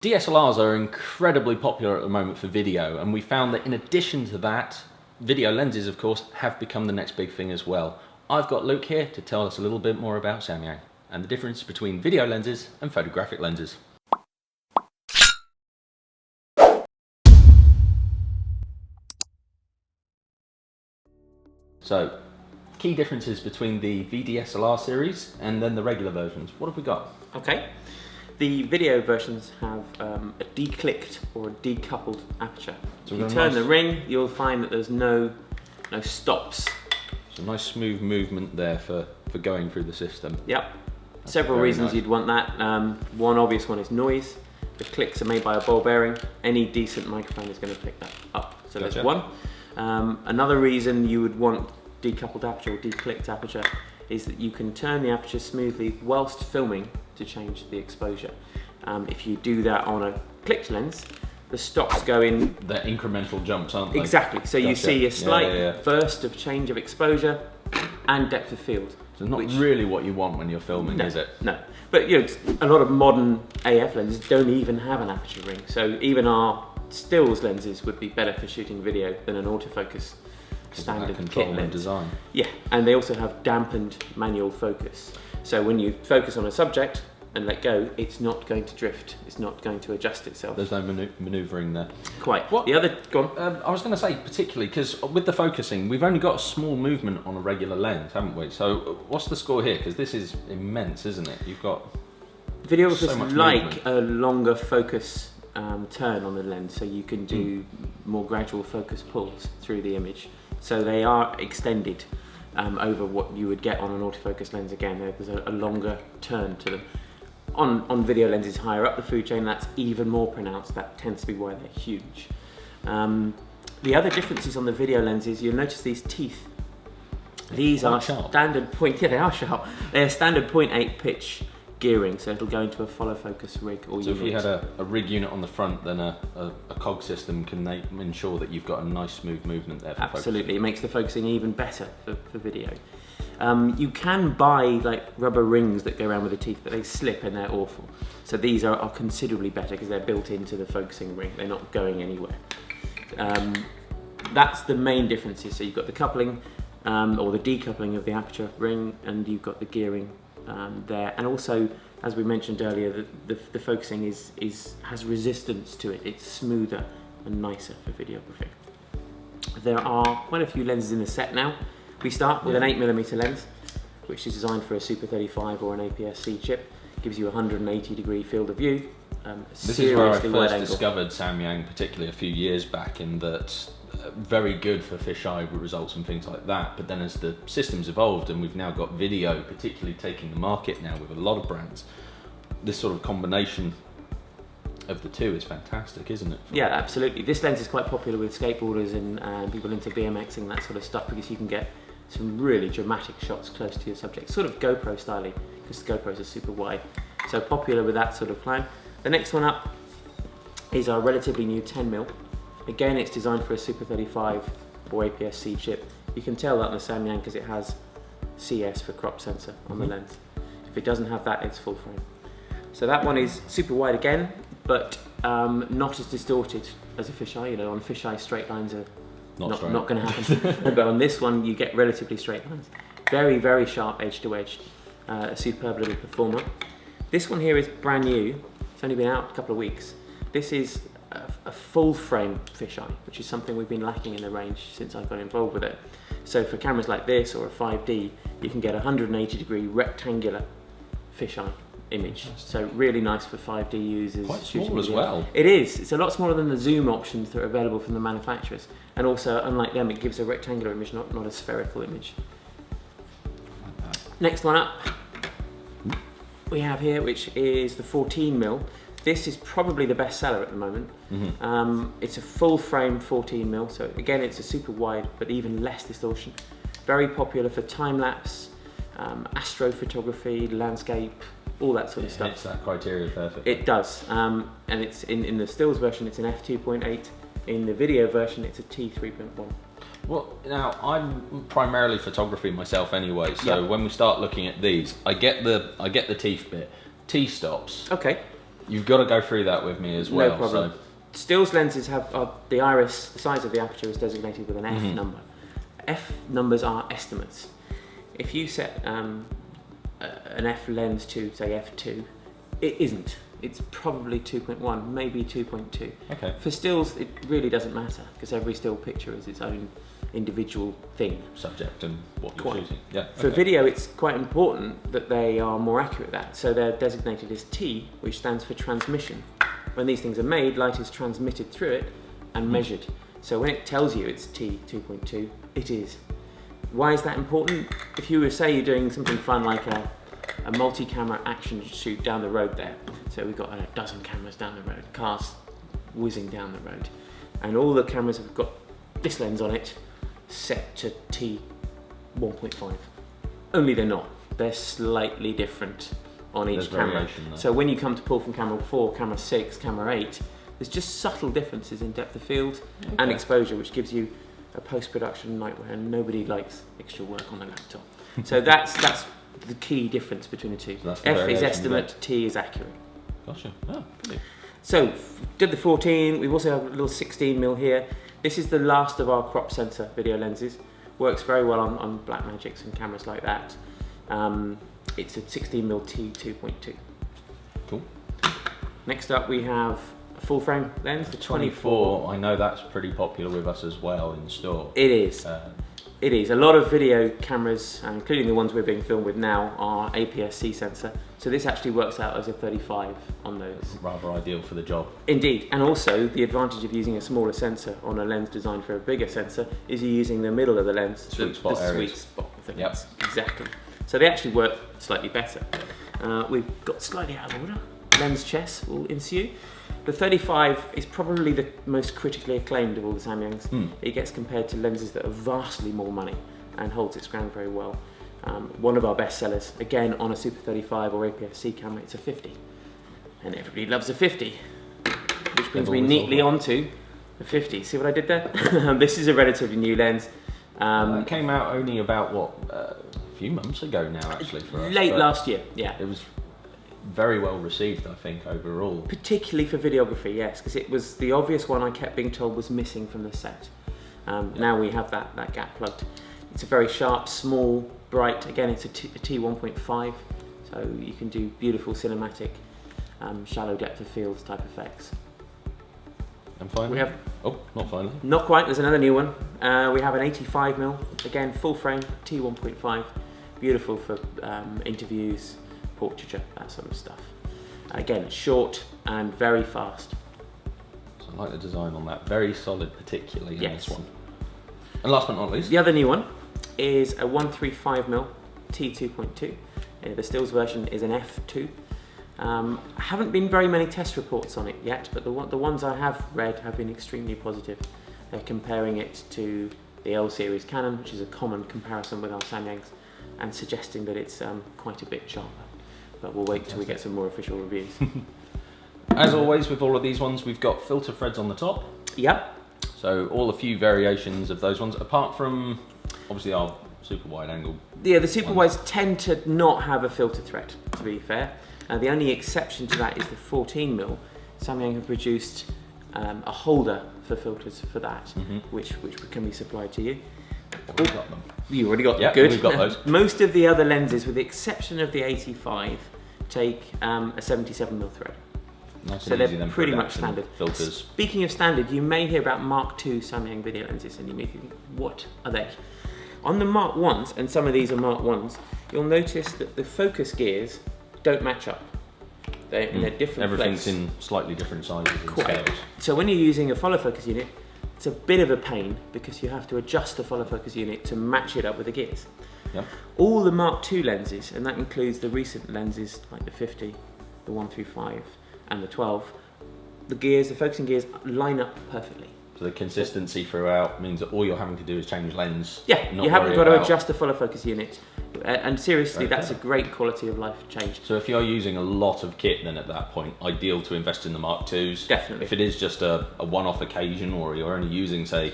DSLRs are incredibly popular at the moment for video, and we found that in addition to that, video lenses, of course, have become the next big thing as well. I've got Luke here to tell us a little bit more about Samyang and the difference between video lenses and photographic lenses. So, key differences between the VDSLR series and then the regular versions. What have we got? Okay. The video versions have a declicked or a decoupled aperture. So if you turn the ring, you'll find that there's no stops. It's a nice smooth movement there for going through the system. Yep. Several reasons you'd want that. One obvious one is noise. The clicks are made by a ball bearing. Any decent microphone is going to pick that up. So Gotcha. There's one. Another reason you would want decoupled aperture or declicked aperture is that you can turn the aperture smoothly whilst filming to change the exposure. If you do that on a clicked lens, the stops go in... They're incremental jumps, aren't they? Exactly. So you see a slight burst of change of exposure and depth of field. So not really what you want when you're filming, is it? No. But you know, a lot of modern AF lenses don't even have an aperture ring. So even our stills lenses would be better for shooting video than an autofocus standard kit lens. Design. Yeah, and they also have dampened manual focus. So when you focus on a subject and let go, it's not going to drift. It's not going to adjust itself. There's no manoeuvring there. Quite. What? The other, go on. I was going to say, particularly because with the focusing, we've only got a small movement on a regular lens, haven't we? So what's the score here? Because this is immense, isn't it? You've got videographers like a longer focus turn on the lens, so you can do more gradual focus pulls through the image. So they are extended over what you would get on an autofocus lens. Again, there's a longer turn to them. On video lenses higher up the food chain, that's even more pronounced. That tends to be why they're huge. The other differences on the video lenses, you'll notice these teeth. These are standard point, they are sharp. They're standard 0.8 pitch gearing, so it'll go into a follow focus rig or unit. So if you had a rig unit on the front, then a cog system can ensure that you've got a nice smooth movement there for Absolutely, focusing. It makes the focusing even better for video. You can buy like rubber rings that go around with the teeth, but they slip and they're awful. So these are considerably better because they're built into the focusing ring. They're not going anywhere. That's the main differences. So you've got the coupling or the decoupling of the aperture ring, and you've got the gearing there. And also, as we mentioned earlier, the focusing has resistance to it. It's smoother and nicer for videography. There are quite a few lenses in the set now. We start with an 8mm lens, which is designed for a Super 35 or an APS-C chip. Gives you a 180-degree field of view. This is where I first discovered Samyang, particularly a few years back, in that very good for fisheye results and things like that. But then as the system's evolved and we've now got video, particularly taking the market now with a lot of brands, this sort of combination of the two is fantastic, isn't it? Yeah, absolutely. This lens is quite popular with skateboarders and people into BMXing, that sort of stuff, because you can get some really dramatic shots close to your subject, sort of GoPro styling, because the GoPros are super wide. So popular with that sort of plan. The next one up is our relatively new 10mm. Again, it's designed for a Super 35 or APS-C chip. You can tell that on the Samyang because it has CS for crop sensor on the lens. If it doesn't have that, it's full frame. So that one is super wide again, but not as distorted as a fisheye. You know, on fisheye, straight lines are not going to happen. But on this one, you get relatively straight lines. Very, very sharp edge to edge. A superb little performer. This one here is brand new. It's only been out a couple of weeks. This is a full frame fisheye, which is something we've been lacking in the range since I got involved with it. So for cameras like this or a 5D, you can get a 180-degree rectangular fisheye image. So really nice for 5D users. Quite small as well. It is. It's a lot smaller than the zoom options that are available from the manufacturers. And also, unlike them, it gives a rectangular image, not a spherical image. Like that. Next one up we have here, which is the 14mm. This is probably the best seller at the moment. It's a full frame 14mm, so again it's a super wide but even less distortion. Very popular for time-lapse, astrophotography, landscape, all that sort of stuff. It hits that criteria perfectly. It does, and it's in the stills version it's an f2.8, in the video version it's a t3.1. Well, now I'm primarily photography myself anyway, so when we start looking at these, I get the teeth bit. T-stops. Okay. You've got to go through that with me as well. No problem. So. Stills lenses have the iris, the size of the aperture is designated with an F number. F numbers are estimates. If you set an F lens to say F2, it isn't. It's probably 2.1, maybe 2.2. Okay. For stills, it really doesn't matter because every still picture is its own individual thing. Subject and what you're shooting. Yeah. For video, it's quite important that they are more accurate at that. So they're designated as T, which stands for transmission. When these things are made, light is transmitted through it and measured. So when it tells you it's T 2.2, it is. Why is that important? If you were, say, you're doing something fun like a multi-camera action shoot down the road there. So we've got a dozen cameras down the road, cars whizzing down the road, and all the cameras have got this lens on it set to T 1.5. Only they're not. They're slightly different on each camera. So when you come to pull from camera 4, camera 6, camera 8, there's just subtle differences in depth of field and exposure, which gives you a post-production nightmare, and nobody likes extra work on the laptop. So that's the key difference between the two. So F is estimate, T is accurate. Gotcha. Oh, brilliant. So did the 14. We've also have a little 16mm here. This is the last of our crop sensor video lenses. Works very well on Blackmagics and cameras like that. It's a 16mm T 2.2. Cool. Next up we have a full frame lens, the 24. I know that's pretty popular with us as well in store. It is. It is. A lot of video cameras, including the ones we're being filmed with now, are APS-C sensor. So this actually works out as a 35 on those. Rather ideal for the job. Indeed. And also the advantage of using a smaller sensor on a lens designed for a bigger sensor is you're using the middle of the lens. Sweet spot the areas. Sweet spot of the lens. Yep. Exactly. So they actually work slightly better. We've got slightly out of order. Lens chess will ensue. The 35 is probably the most critically acclaimed of all the Samyangs. It gets compared to lenses that are vastly more money and holds its ground very well. One of our best sellers, again on a Super 35 or APS-C camera, it's a 50. And everybody loves a 50. Which brings me neatly onto the 50. See what I did there? This is a relatively new lens. It came out only about, a few months ago now actually for us. Late last year, yeah. It was very well received, I think, overall. Particularly for videography, yes, because it was the obvious one I kept being told was missing from the set. Now we have that gap plugged. It's a very sharp, small, bright, again it's a T 1.5, so you can do beautiful cinematic, shallow depth of field type effects. And finally? We have, not finally. Not quite, there's another new one. We have an 85mm, again full frame, T 1.5, beautiful for interviews, portraiture, that sort of stuff. Again, it's short and very fast. So I like the design on that. Very solid, particularly in this one. And last but not least, the other new one is a 135mm T 2.2. The stills version is an F2. Haven't been very many test reports on it yet, but the ones I have read have been extremely positive. They're comparing it to the L series Canon, which is a common comparison with our Samyangs, and suggesting that it's quite a bit sharper. But we'll wait till we get some more official reviews. As always with all of these ones, we've got filter threads on the top. Yep. So all a few variations of those ones, apart from obviously our super wide angle. Yeah, the super wides tend to not have a filter thread, to be fair. The only exception to that is the 14mm. Samyang have produced a holder for filters for that, which can be supplied to you. We've got them. You already got them, good. We've got those. Most of the other lenses, with the exception of the 85, take a 77mm thread. Nice so and easy they're pretty much standard. Filters. Speaking of standard, you may hear about Mark II Samyang video lenses and you may think, what are they? On the Mark 1s, and some of these are Mark 1s, you'll notice that the focus gears don't match up. They're in a different Everything's place. in slightly different sizes and scales. So when you're using a follow focus unit, it's a bit of a pain because you have to adjust the follow focus unit to match it up with the gears. Yep. All the Mark II lenses, and that includes the recent lenses like the 50, the 135 and the 12, the focusing gears line up perfectly. So the consistency throughout means that all you're having to do is change lens. Yeah, you haven't got to adjust the follow focus unit. And seriously, that's a great quality of life change. So if you're using a lot of kit, then at that point, ideal to invest in the Mark IIs. Definitely. If it is just a one-off occasion, or you're only using, say,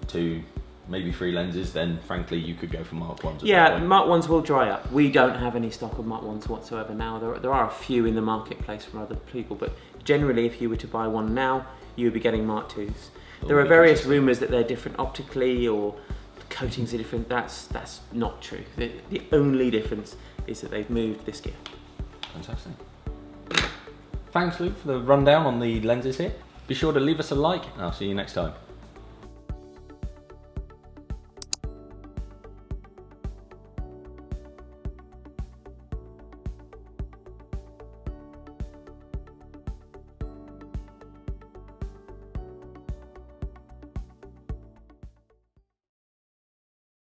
two maybe 3 lenses, then frankly you could go for Mark 1s. Yeah, Mark 1s will dry up. We don't have any stock of Mark 1s whatsoever now. There are a few in the marketplace from other people, but generally if you were to buy one now, you would be getting Mark 2s. There are various rumours that they're different optically or coatings are different. That's not true. The only difference is that they've moved this gear. Fantastic. Thanks, Luke, for the rundown on the lenses here. Be sure to leave us a like, and I'll see you next time.